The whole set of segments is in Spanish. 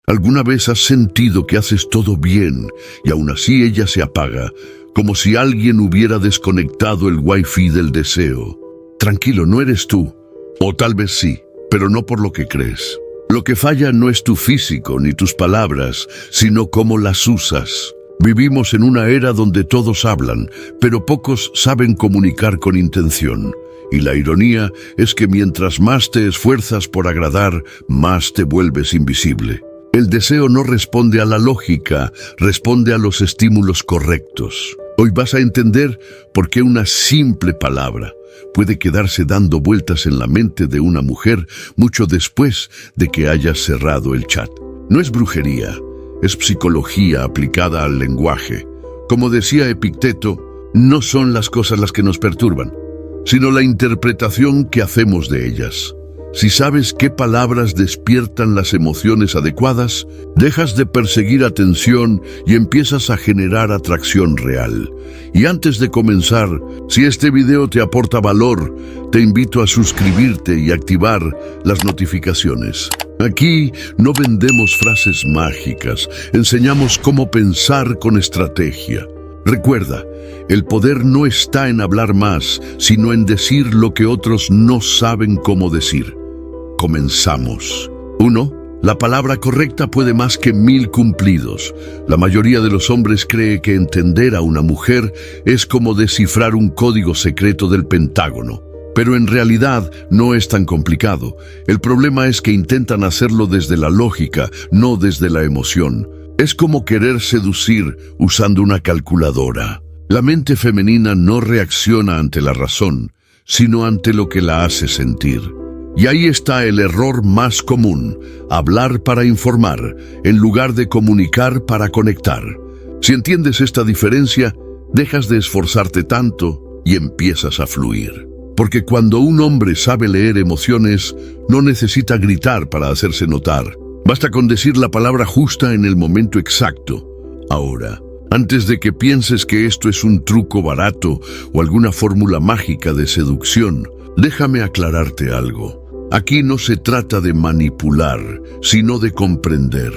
¿Alguna vez has sentido que haces todo bien y aún así ella se apaga, como si alguien hubiera desconectado el wifi del deseo? Tranquilo, no eres tú. O tal vez sí, pero no por lo que crees. Lo que falla no es tu físico ni tus palabras, sino cómo las usas. Vivimos en una era donde todos hablan, pero pocos saben comunicar con intención. Y la ironía es que mientras más te esfuerzas por agradar, más te vuelves invisible. El deseo no responde a la lógica, responde a los estímulos correctos. Hoy vas a entender por qué una simple palabra puede quedarse dando vueltas en la mente de una mujer mucho después de que hayas cerrado el chat. No es brujería, es psicología aplicada al lenguaje. Como decía Epicteto, no son las cosas las que nos perturban, sino la interpretación que hacemos de ellas. Si sabes qué palabras despiertan las emociones adecuadas, dejas de perseguir atención y empiezas a generar atracción real. Y antes de comenzar, si este video te aporta valor, te invito a suscribirte y activar las notificaciones. Aquí no vendemos frases mágicas, enseñamos cómo pensar con estrategia. Recuerda, el poder no está en hablar más, sino en decir lo que otros no saben cómo decir. Comenzamos. 1. La palabra correcta puede más que 1000 cumplidos. La mayoría de los hombres cree que entender a una mujer es como descifrar un código secreto del Pentágono. Pero en realidad no es tan complicado. El problema es que intentan hacerlo desde la lógica, no desde la emoción. Es como querer seducir usando una calculadora. La mente femenina no reacciona ante la razón, sino ante lo que la hace sentir. Y ahí está el error más común: hablar para informar, en lugar de comunicar para conectar. Si entiendes esta diferencia, dejas de esforzarte tanto y empiezas a fluir. Porque cuando un hombre sabe leer emociones, no necesita gritar para hacerse notar. Basta con decir la palabra justa en el momento exacto. Ahora, antes de que pienses que esto es un truco barato o alguna fórmula mágica de seducción, déjame aclararte algo. Aquí no se trata de manipular, sino de comprender.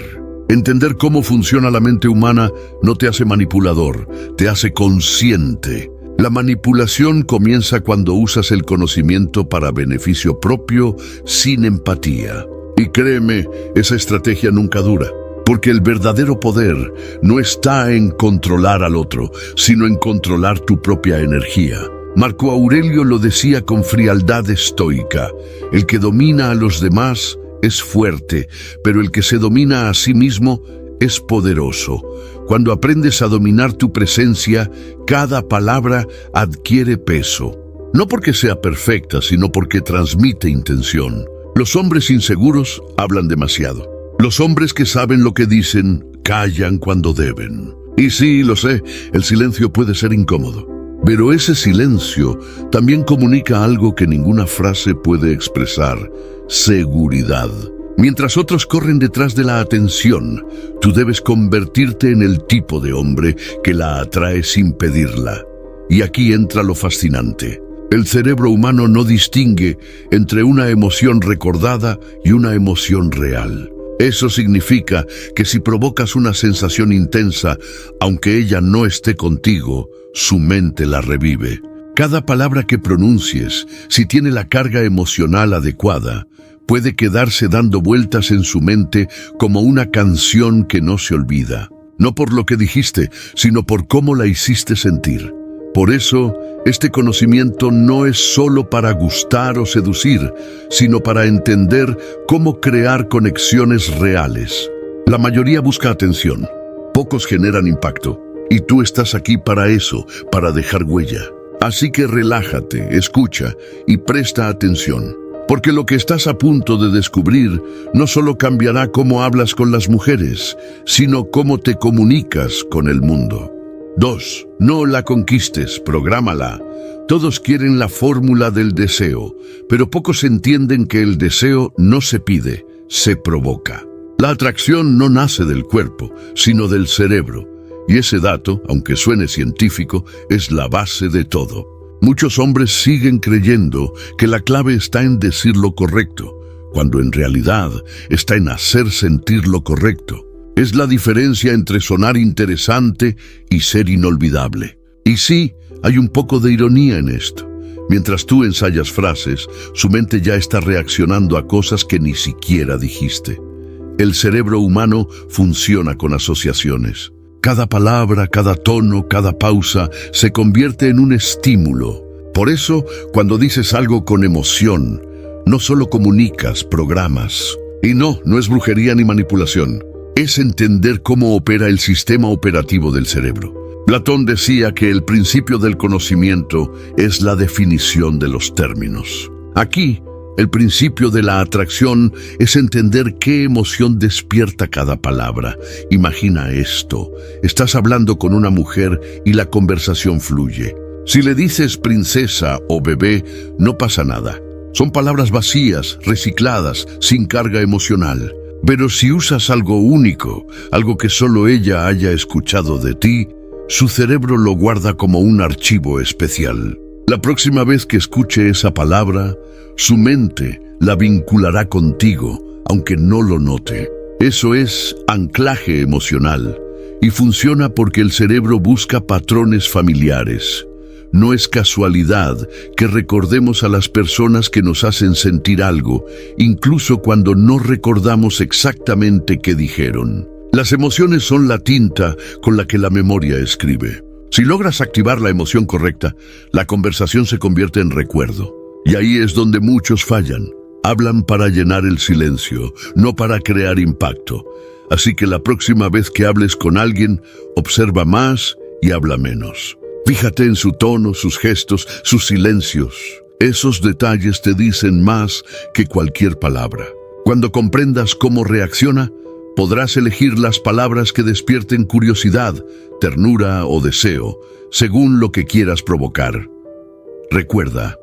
Entender cómo funciona la mente humana no te hace manipulador, te hace consciente. La manipulación comienza cuando usas el conocimiento para beneficio propio, sin empatía. Y créeme, esa estrategia nunca dura, porque el verdadero poder no está en controlar al otro, sino en controlar tu propia energía. Marco Aurelio lo decía con frialdad estoica: el que domina a los demás es fuerte, pero el que se domina a sí mismo es poderoso. Cuando aprendes a dominar tu presencia, cada palabra adquiere peso. No porque sea perfecta, sino porque transmite intención. Los hombres inseguros hablan demasiado. Los hombres que saben lo que dicen, callan cuando deben. Y sí, lo sé, el silencio puede ser incómodo. Pero ese silencio también comunica algo que ninguna frase puede expresar: seguridad. Mientras otros corren detrás de la atención, tú debes convertirte en el tipo de hombre que la atrae sin pedirla. Y aquí entra lo fascinante. El cerebro humano no distingue entre una emoción recordada y una emoción real. Eso significa que si provocas una sensación intensa, aunque ella no esté contigo, su mente la revive. Cada palabra que pronuncies, si tiene la carga emocional adecuada, puede quedarse dando vueltas en su mente como una canción que no se olvida. No por lo que dijiste, sino por cómo la hiciste sentir. Por eso, este conocimiento no es solo para gustar o seducir, sino para entender cómo crear conexiones reales. La mayoría busca atención, pocos generan impacto, y tú estás aquí para eso, para dejar huella. Así que relájate, escucha y presta atención, porque lo que estás a punto de descubrir no solo cambiará cómo hablas con las mujeres, sino cómo te comunicas con el mundo. 2. No la conquistes, prográmala. Todos quieren la fórmula del deseo, pero pocos entienden que el deseo no se pide, se provoca. La atracción no nace del cuerpo, sino del cerebro. Y ese dato, aunque suene científico, es la base de todo. Muchos hombres siguen creyendo que la clave está en decir lo correcto, cuando en realidad está en hacer sentir lo correcto. Es la diferencia entre sonar interesante y ser inolvidable. Y sí, hay un poco de ironía en esto. Mientras tú ensayas frases, su mente ya está reaccionando a cosas que ni siquiera dijiste. El cerebro humano funciona con asociaciones. Cada palabra, cada tono, cada pausa se convierte en un estímulo. Por eso, cuando dices algo con emoción, no solo comunicas, programas. Y no es brujería ni manipulación. Es entender cómo opera el sistema operativo del cerebro. Platón decía que el principio del conocimiento es la definición de los términos. Aquí, el principio de la atracción es entender qué emoción despierta cada palabra. Imagina esto: estás hablando con una mujer y la conversación fluye. Si le dices princesa o bebé, no pasa nada. Son palabras vacías, recicladas, sin carga emocional. Pero si usas algo único, algo que solo ella haya escuchado de ti, su cerebro lo guarda como un archivo especial. La próxima vez que escuche esa palabra, su mente la vinculará contigo, aunque no lo note. Eso es anclaje emocional, y funciona porque el cerebro busca patrones familiares. No es casualidad que recordemos a las personas que nos hacen sentir algo, incluso cuando no recordamos exactamente qué dijeron. Las emociones son la tinta con la que la memoria escribe. Si logras activar la emoción correcta, la conversación se convierte en recuerdo. Y ahí es donde muchos fallan. Hablan para llenar el silencio, no para crear impacto. Así que la próxima vez que hables con alguien, observa más y habla menos. Fíjate en su tono, sus gestos, sus silencios. Esos detalles te dicen más que cualquier palabra. Cuando comprendas cómo reacciona, podrás elegir las palabras que despierten curiosidad, ternura o deseo, según lo que quieras provocar. Recuerda,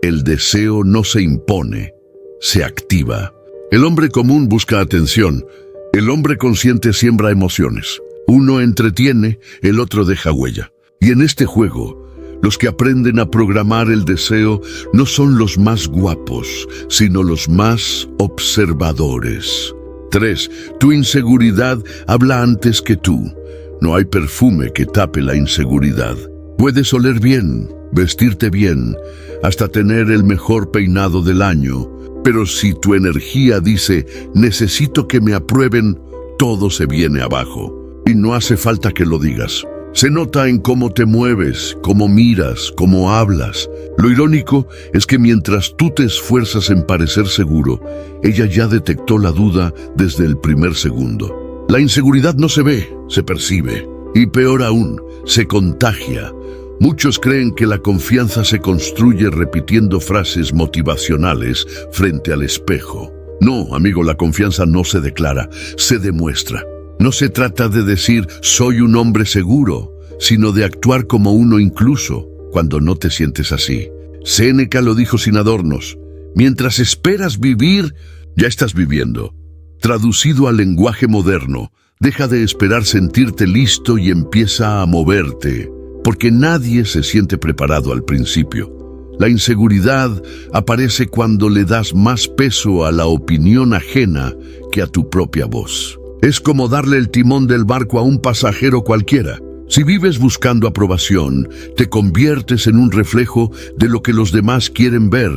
el deseo no se impone, se activa. El hombre común busca atención. El hombre consciente siembra emociones. Uno entretiene, el otro deja huella. Y en este juego, los que aprenden a programar el deseo no son los más guapos, sino los más observadores. 3. Tu inseguridad habla antes que tú. No hay perfume que tape la inseguridad. Puedes oler bien, vestirte bien, hasta tener el mejor peinado del año. Pero si tu energía dice, necesito que me aprueben, todo se viene abajo. Y no hace falta que lo digas. Se nota en cómo te mueves, cómo miras, cómo hablas. Lo irónico es que mientras tú te esfuerzas en parecer seguro, ella ya detectó la duda desde el primer segundo. La inseguridad no se ve, se percibe. Y peor aún, se contagia. Muchos creen que la confianza se construye repitiendo frases motivacionales frente al espejo. No, amigo, la confianza no se declara, se demuestra. No se trata de decir soy un hombre seguro, sino de actuar como uno incluso cuando no te sientes así. Séneca lo dijo sin adornos: mientras esperas vivir, ya estás viviendo. Traducido al lenguaje moderno, deja de esperar sentirte listo y empieza a moverte, porque nadie se siente preparado al principio. La inseguridad aparece cuando le das más peso a la opinión ajena que a tu propia voz. Es como darle el timón del barco a un pasajero cualquiera. Si vives buscando aprobación, te conviertes en un reflejo de lo que los demás quieren ver,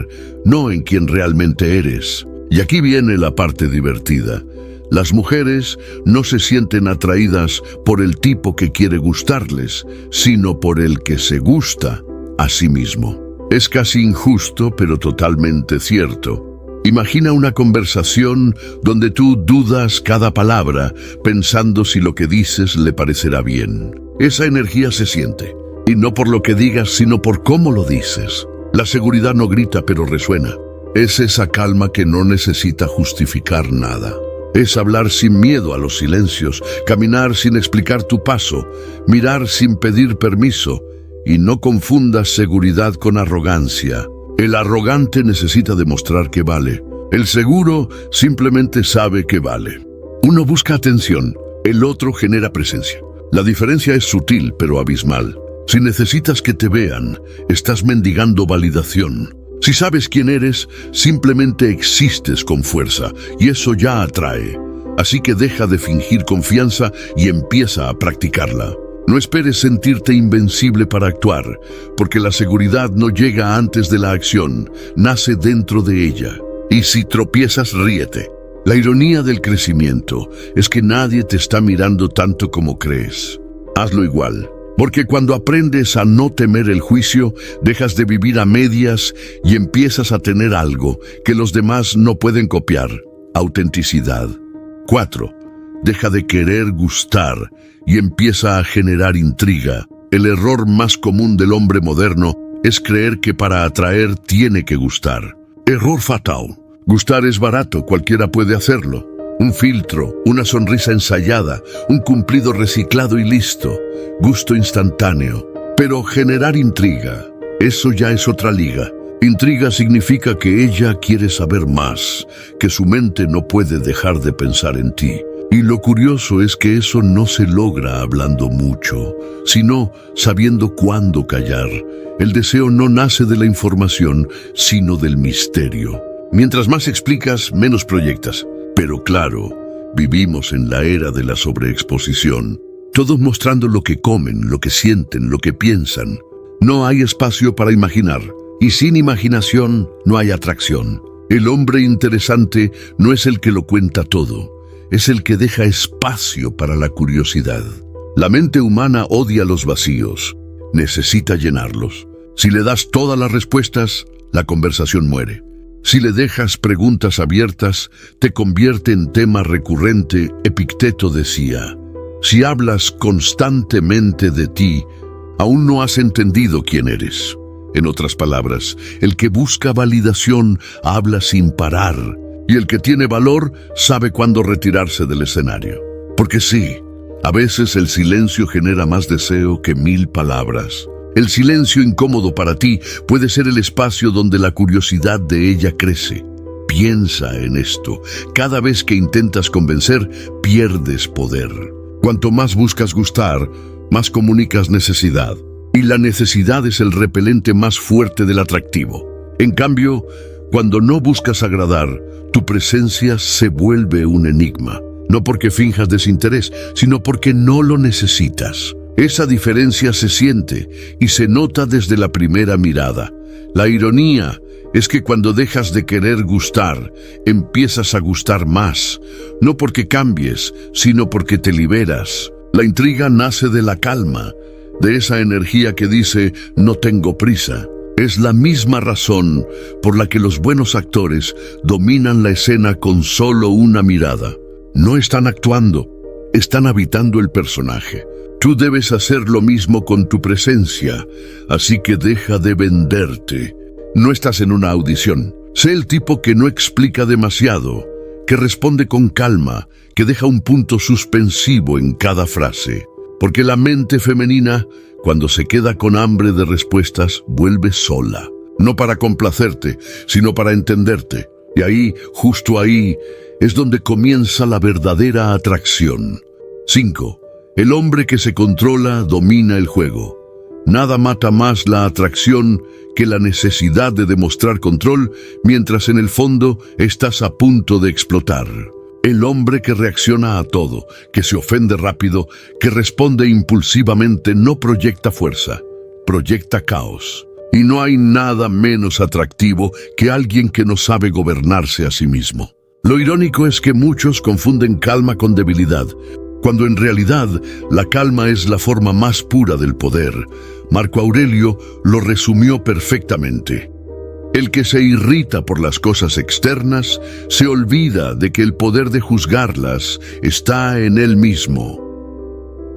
no en quien realmente eres. Y aquí viene la parte divertida. Las mujeres no se sienten atraídas por el tipo que quiere gustarles, sino por el que se gusta a sí mismo. Es casi injusto, pero totalmente cierto. Imagina una conversación donde tú dudas cada palabra, pensando si lo que dices le parecerá bien. Esa energía se siente, y no por lo que digas, sino por cómo lo dices. La seguridad no grita, pero resuena. Es esa calma que no necesita justificar nada. Es hablar sin miedo a los silencios, caminar sin explicar tu paso, mirar sin pedir permiso, y no confundas seguridad con arrogancia. El arrogante necesita demostrar que vale. El seguro simplemente sabe que vale. Uno busca atención, el otro genera presencia. La diferencia es sutil pero abismal. Si necesitas que te vean, estás mendigando validación. Si sabes quién eres, simplemente existes con fuerza, y eso ya atrae. Así que deja de fingir confianza y empieza a practicarla. No esperes sentirte invencible para actuar, porque la seguridad no llega antes de la acción, nace dentro de ella. Y si tropiezas, ríete. La ironía del crecimiento es que nadie te está mirando tanto como crees. Hazlo igual, porque cuando aprendes a no temer el juicio, dejas de vivir a medias y empiezas a tener algo que los demás no pueden copiar: autenticidad. 4. Deja de querer gustar y empieza a generar intriga. El error más común del hombre moderno es creer que para atraer tiene que gustar. Error fatal. Gustar es barato, cualquiera puede hacerlo. Un filtro, una sonrisa ensayada, un cumplido reciclado y listo. Gusto instantáneo. Pero generar intriga, eso ya es otra liga. Intriga significa que ella quiere saber más, que su mente no puede dejar de pensar en ti. Y lo curioso es que eso no se logra hablando mucho, sino sabiendo cuándo callar. El deseo no nace de la información, sino del misterio. Mientras más explicas, menos proyectas. Pero claro, vivimos en la era de la sobreexposición. Todos mostrando lo que comen, lo que sienten, lo que piensan. No hay espacio para imaginar. Y sin imaginación no hay atracción. El hombre interesante no es el que lo cuenta todo, es el que deja espacio para la curiosidad. La mente humana odia los vacíos, necesita llenarlos. Si le das todas las respuestas, la conversación muere. Si le dejas preguntas abiertas, te convierte en tema recurrente. Epicteto decía: si hablas constantemente de ti, aún no has entendido quién eres. En otras palabras, el que busca validación habla sin parar, y el que tiene valor sabe cuándo retirarse del escenario. Porque sí, a veces el silencio genera más deseo que 1000 palabras. El silencio incómodo para ti puede ser el espacio donde la curiosidad de ella crece. Piensa en esto. Cada vez que intentas convencer, pierdes poder. Cuanto más buscas gustar, más comunicas necesidad. Y la necesidad es el repelente más fuerte del atractivo. En cambio, cuando no buscas agradar, tu presencia se vuelve un enigma. No porque finjas desinterés, sino porque no lo necesitas. Esa diferencia se siente y se nota desde la primera mirada. La ironía es que cuando dejas de querer gustar, empiezas a gustar más. No porque cambies, sino porque te liberas. La intriga nace de la calma, de esa energía que dice: no tengo prisa. Es la misma razón por la que los buenos actores dominan la escena con solo una mirada. No están actuando, están habitando el personaje. Tú debes hacer lo mismo con tu presencia, así que deja de venderte. No estás en una audición. Sé el tipo que no explica demasiado, que responde con calma, que deja un punto suspensivo en cada frase. Porque la mente femenina, cuando se queda con hambre de respuestas, vuelve sola. No para complacerte, sino para entenderte. Y ahí, justo ahí, es donde comienza la verdadera atracción. 5. El hombre que se controla domina el juego. Nada mata más la atracción que la necesidad de demostrar control, mientras en el fondo estás a punto de explotar. El hombre que reacciona a todo, que se ofende rápido, que responde impulsivamente, no proyecta fuerza, proyecta caos. Y no hay nada menos atractivo que alguien que no sabe gobernarse a sí mismo. Lo irónico es que muchos confunden calma con debilidad, cuando en realidad la calma es la forma más pura del poder. Marco Aurelio lo resumió perfectamente. El que se irrita por las cosas externas se olvida de que el poder de juzgarlas está en él mismo.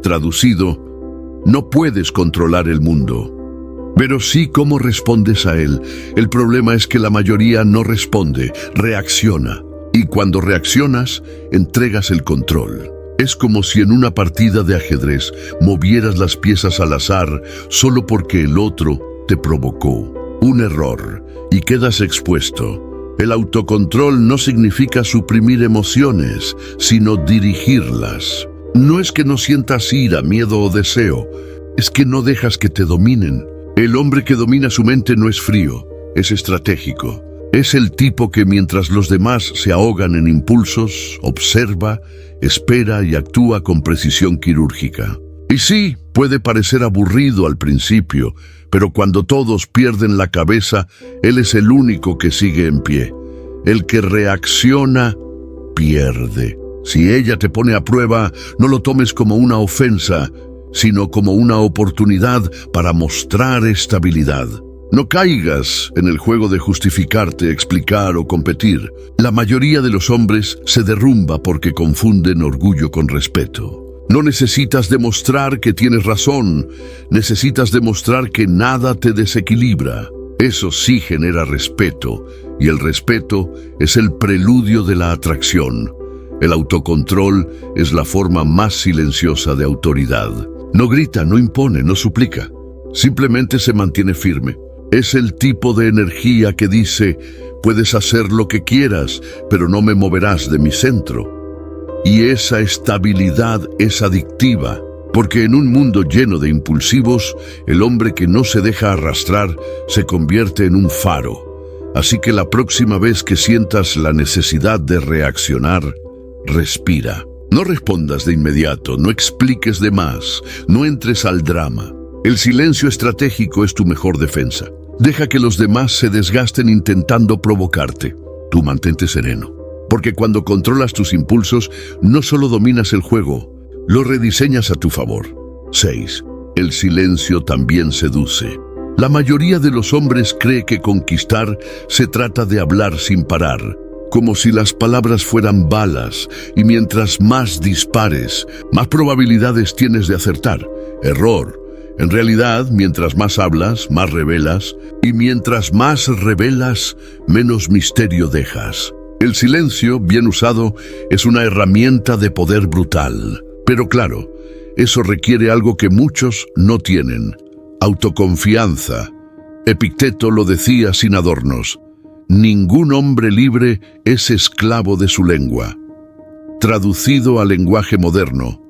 Traducido, no puedes controlar el mundo, pero sí cómo respondes a él. El problema es que la mayoría no responde, reacciona. Y cuando reaccionas, entregas el control. Es como si en una partida de ajedrez movieras las piezas al azar solo porque el otro te provocó. Un error y quedas expuesto. El autocontrol no significa suprimir emociones, sino dirigirlas. No es que no sientas ira, miedo o deseo, es que no dejas que te dominen. El hombre que domina su mente no es frío, es estratégico. Es el tipo que mientras los demás se ahogan en impulsos, observa, espera y actúa con precisión quirúrgica. Y sí, puede parecer aburrido al principio, pero cuando todos pierden la cabeza, él es el único que sigue en pie. El que reacciona, pierde. Si ella te pone a prueba, no lo tomes como una ofensa, sino como una oportunidad para mostrar estabilidad. No caigas en el juego de justificarte, explicar o competir. La mayoría de los hombres se derrumba porque confunden orgullo con respeto. No necesitas demostrar que tienes razón, necesitas demostrar que nada te desequilibra. Eso sí genera respeto, y el respeto es el preludio de la atracción. El autocontrol es la forma más silenciosa de autoridad. No grita, no impone, no suplica. Simplemente se mantiene firme. Es el tipo de energía que dice, puedes hacer lo que quieras, pero no me moverás de mi centro. Y esa estabilidad es adictiva, porque en un mundo lleno de impulsivos, el hombre que no se deja arrastrar se convierte en un faro. Así que la próxima vez que sientas la necesidad de reaccionar, respira. No respondas de inmediato, no expliques de más, no entres al drama. El silencio estratégico es tu mejor defensa. Deja que los demás se desgasten intentando provocarte. Tú mantente sereno. Porque cuando controlas tus impulsos, no solo dominas el juego, lo rediseñas a tu favor. 6. El silencio también seduce. La mayoría de los hombres cree que conquistar se trata de hablar sin parar, como si las palabras fueran balas, y mientras más dispares, más probabilidades tienes de acertar. Error. En realidad, mientras más hablas, más revelas, y mientras más revelas, menos misterio dejas. El silencio, bien usado, es una herramienta de poder brutal. Pero claro, eso requiere algo que muchos no tienen: autoconfianza. Epicteto lo decía sin adornos: ningún hombre libre es esclavo de su lengua. Traducido al lenguaje moderno,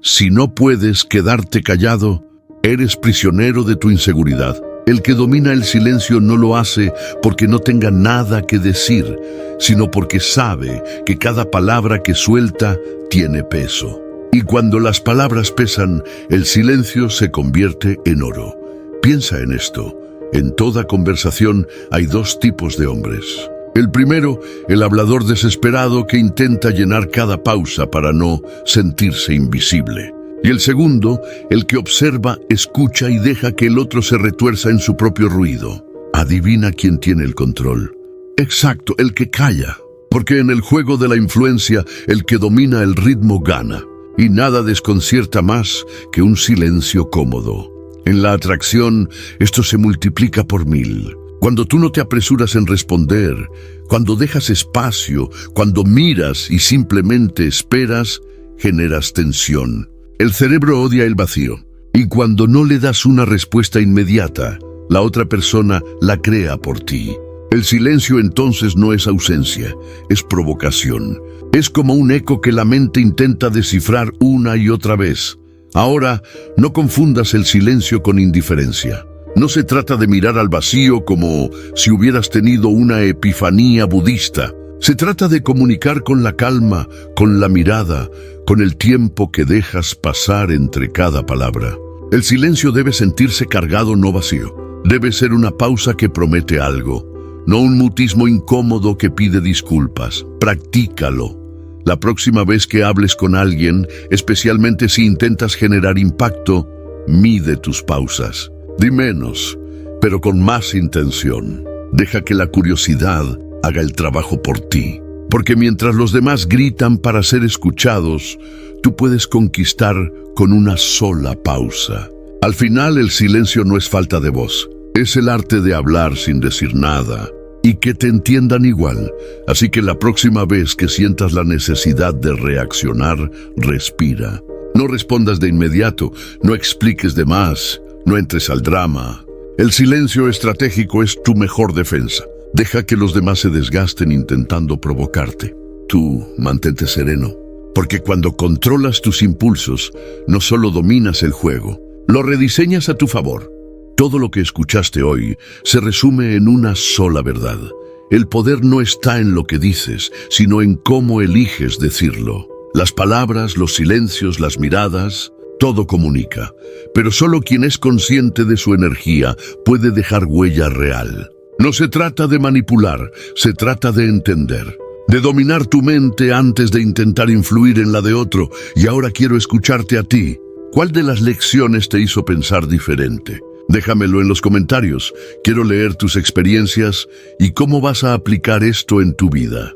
si no puedes quedarte callado, eres prisionero de tu inseguridad. El que domina el silencio no lo hace porque no tenga nada que decir, sino porque sabe que cada palabra que suelta tiene peso. Y cuando las palabras pesan, el silencio se convierte en oro. Piensa en esto. En toda conversación hay dos tipos de hombres. El primero, el hablador desesperado que intenta llenar cada pausa para no sentirse invisible. Y el segundo, el que observa, escucha y deja que el otro se retuerza en su propio ruido. Adivina quién tiene el control. Exacto, el que calla. Porque en el juego de la influencia, el que domina el ritmo gana. Y nada desconcierta más que un silencio cómodo. En la atracción, esto se multiplica por 1000. Cuando tú no te apresuras en responder, cuando dejas espacio, cuando miras y simplemente esperas, generas tensión. El cerebro odia el vacío, y cuando no le das una respuesta inmediata, la otra persona la crea por ti. El silencio entonces no es ausencia, es provocación. Es como un eco que la mente intenta descifrar una y otra vez. Ahora, no confundas el silencio con indiferencia. No se trata de mirar al vacío como si hubieras tenido una epifanía budista. Se trata de comunicar con la calma, con la mirada, con el tiempo que dejas pasar entre cada palabra. El silencio debe sentirse cargado, no vacío. Debe ser una pausa que promete algo, no un mutismo incómodo que pide disculpas. Practícalo. La próxima vez que hables con alguien, especialmente si intentas generar impacto, mide tus pausas. Di menos, pero con más intención. Deja que la curiosidad haga el trabajo por ti. Porque mientras los demás gritan para ser escuchados, tú puedes conquistar con una sola pausa. Al final, el silencio no es falta de voz. Es el arte de hablar sin decir nada y que te entiendan igual. Así que la próxima vez que sientas la necesidad de reaccionar, respira. No respondas de inmediato, no expliques de más, no entres al drama. El silencio estratégico es tu mejor defensa. Deja que los demás se desgasten intentando provocarte. Tú mantente sereno, porque cuando controlas tus impulsos, no solo dominas el juego, lo rediseñas a tu favor. Todo lo que escuchaste hoy se resume en una sola verdad. El poder no está en lo que dices, sino en cómo eliges decirlo. Las palabras, los silencios, las miradas, todo comunica. Pero solo quien es consciente de su energía puede dejar huella real. No se trata de manipular, se trata de entender. De dominar tu mente antes de intentar influir en la de otro. Y ahora quiero escucharte a ti. ¿Cuál de las lecciones te hizo pensar diferente? Déjamelo en los comentarios. Quiero leer tus experiencias y cómo vas a aplicar esto en tu vida.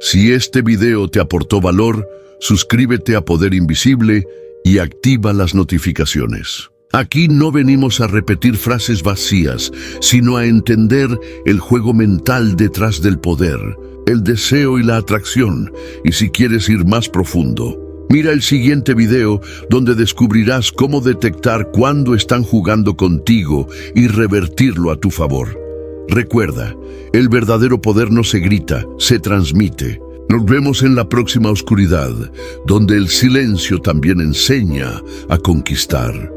Si este video te aportó valor, suscríbete a Poder Invisible y activa las notificaciones. Aquí no venimos a repetir frases vacías, sino a entender el juego mental detrás del poder, el deseo y la atracción. Y si quieres ir más profundo, mira el siguiente video donde descubrirás cómo detectar cuándo están jugando contigo y revertirlo a tu favor. Recuerda, el verdadero poder no se grita, se transmite. Nos vemos en la próxima oscuridad, donde el silencio también enseña a conquistar.